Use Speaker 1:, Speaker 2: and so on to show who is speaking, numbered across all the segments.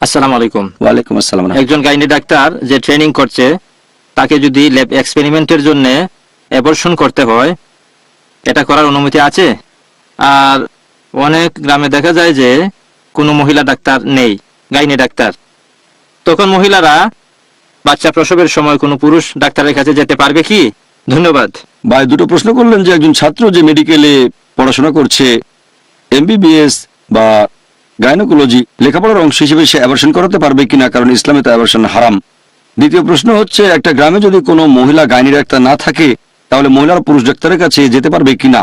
Speaker 1: আসসালামু আলাইকুম।
Speaker 2: ওয়ালাইকুম আসসালাম।
Speaker 1: একজন গাইনি ডাক্তার যে ট্রেনিং করছে তাকে যদি ল্যাব এক্সপেরিমেন্টের জন্য অ্যাবর্শন করতে হয়, এটা করার অনুমতি আছে? আর অনেক গ্রামে দেখা যায় যে কোনো মহিলা ডাক্তার নেই, গাইনি ডাক্তার, তখন মহিলারা বাচ্চা প্রসবের সময় কোনো পুরুষ ডাক্তারের কাছে যেতে পারবে কি? ধন্যবাদ।
Speaker 2: ভাই দুটো প্রশ্ন করলেন যে একজন ছাত্র যে মেডিকেলে পড়াশোনা করছে, এমবিবিএস বা গাইনোকোলজি লেখাপড়ার অংশ হিসেবে সে অ্যাবর্শন করাতে পারবে কিনা, কারণ ইসলামে তো অ্যাবর্শন হারাম। দ্বিতীয় প্রশ্ন হচ্ছে একটা গ্রামে যদি কোনো মহিলা গাইনি ডাক্তার না থাকে তাহলে মহিলারা পুরুষ ডাক্তারের কাছে যেতে পারবে কিনা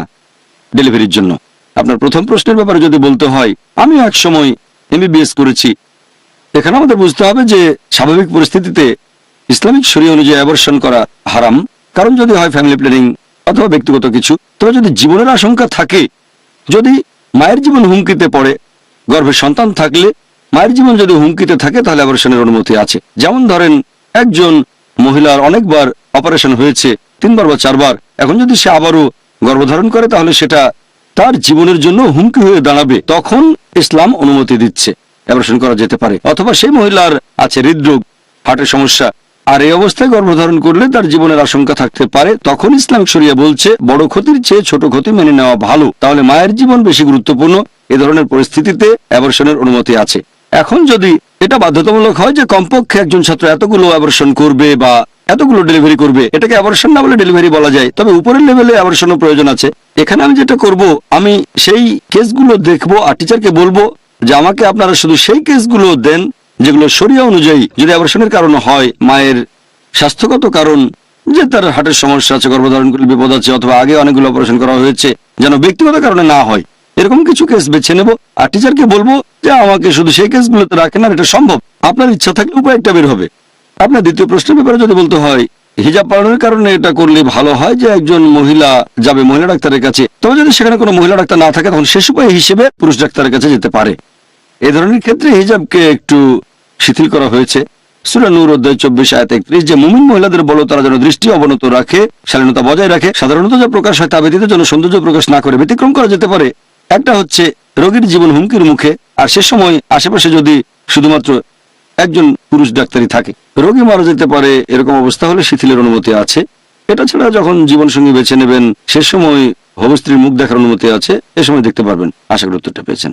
Speaker 2: ডেলিভারির জন্য। আপনার প্রথম প্রশ্নের ব্যাপারে যদি বলতে হয়, আমি এক সময় এমবিবিএস করেছি। এখানে আমাদের বুঝতে হবে যে স্বাভাবিক পরিস্থিতিতে ইসলামিক শরীয়ত অনুযায়ী অ্যাবর্শন করা হারাম, কারণ যদি হয় ফ্যামিলি প্ল্যানিং অথবা ব্যক্তিগত কিছু। তবে যদি জীবনের আশঙ্কা থাকে, যদি মায়ের জীবন হুমকিতে পড়ে, গর্ভে সন্তান থাকলে মায়ের জীবন যদি হুমকিতে থাকে তাহলে অপারেশনের অনুমতি আছে। যেমন ধরেন একজন মহিলার অনেকবার অপারেশন হয়েছে, 3 বার বা 4 বার, এখন যদি সে আবারও গর্ভধারণ করে তাহলে সেটা তার জীবনের জন্য হুমকি হয়ে দাঁড়াবে, তখন ইসলাম অনুমতি দিচ্ছে, অপারেশন করা যেতে পারে। অথবা সেই মহিলার আছে হৃদরোগ, হার্টের সমস্যা, আর এই অবস্থায় গর্ভধারণ করলে তার জীবনের আশঙ্কা থাকতে পারে, তখন ইসলামিক শরিয়া বলছে বড় ক্ষতির চেয়ে ছোট ক্ষতি মেনে নেওয়া ভালো। তাহলে মায়ের জীবন বেশি গুরুত্বপূর্ণ, এ ধরনের পরিস্থিতিতে অ্যাবর্শনের অনুমতি আছে। এখন যদি এটা বাধ্যতামূলক হয় যে কমপক্ষে একজন ছাত্র এতগুলো অ্যাবর্শন করবে বা এতগুলো ডেলিভারি করবে, এটাকে অ্যাবর্শন না বলে ডেলিভারি বলা যায়, তবে উপরের লেভেলে অ্যাবর্শনের প্রয়োজন আছে। এখানে আমি যেটা করব, আমি সেই কেসগুলো দেখব আর টিচারকে বলবো যে আমাকে আপনারা শুধু সেই কেসগুলো দেন যেগুলো শরিয়া অনুযায়ী, যদি অপারেশনের কারণ হয় মায়ের স্বাস্থ্যগত কারণ, যে তার হার্টের সমস্যা আছে, গর্ভধারণ করলে বিপদ আছে, অথবা আগে অনেকগুলো অপারেশন করা হয়েছে, যেন ব্যক্তিগত কারণে না হয়, এরকম কিছু কেস বেছে নেব। আর টিচারকে বলবো যে আমাকে শুধু সেই কেসগুলোতে রাখেন, আর এটা সম্ভব, আপনার ইচ্ছা থাকলে উপায় একটা বের হবে। আপনার দ্বিতীয় প্রশ্নের ব্যাপারে যদি বলতে হয়, হিজাব পরানোর কারণে এটা করলে ভালো হয় যে একজন মহিলা যাবে মহিলা ডাক্তারের কাছে, তবে যদি সেখানে কোনো মহিলা ডাক্তার না থাকে তখন শেষ উপায় হিসেবে পুরুষ ডাক্তারের কাছে যেতে পারে। এই ধরনের ক্ষেত্রে হিজাবকে একটু শিথিল করা হয়েছে। সূরা নূর অধ্যায় 24 আয়াত 31, যে মুমিন মহিলাদের বলো তারা যেন দৃষ্টি অবনত রাখে, শালীনতা বজায় রাখে, সাধারণত যা প্রকাশ হয় তা ব্যতীত যেন সৌন্দর্য প্রকাশ না করে। ব্যতিক্রম করা যেতে পারে, একটা হচ্ছে রোগীর জীবন হুমকির মুখে, আর সে সময় আশেপাশে যদি শুধুমাত্র একজন পুরুষ ডাক্তারই থাকে, রোগী মারা যেতে পারে, এরকম অবস্থা হলে শিথিলের অনুমতি আছে। এটা ছাড়া যখন জীবনসঙ্গী বেছে নেবেন সে সময় হবু স্ত্রীর মুখ দেখার অনুমতি আছে, এ সময় দেখতে পারবেন। আশা করি উত্তরটা পেয়েছেন।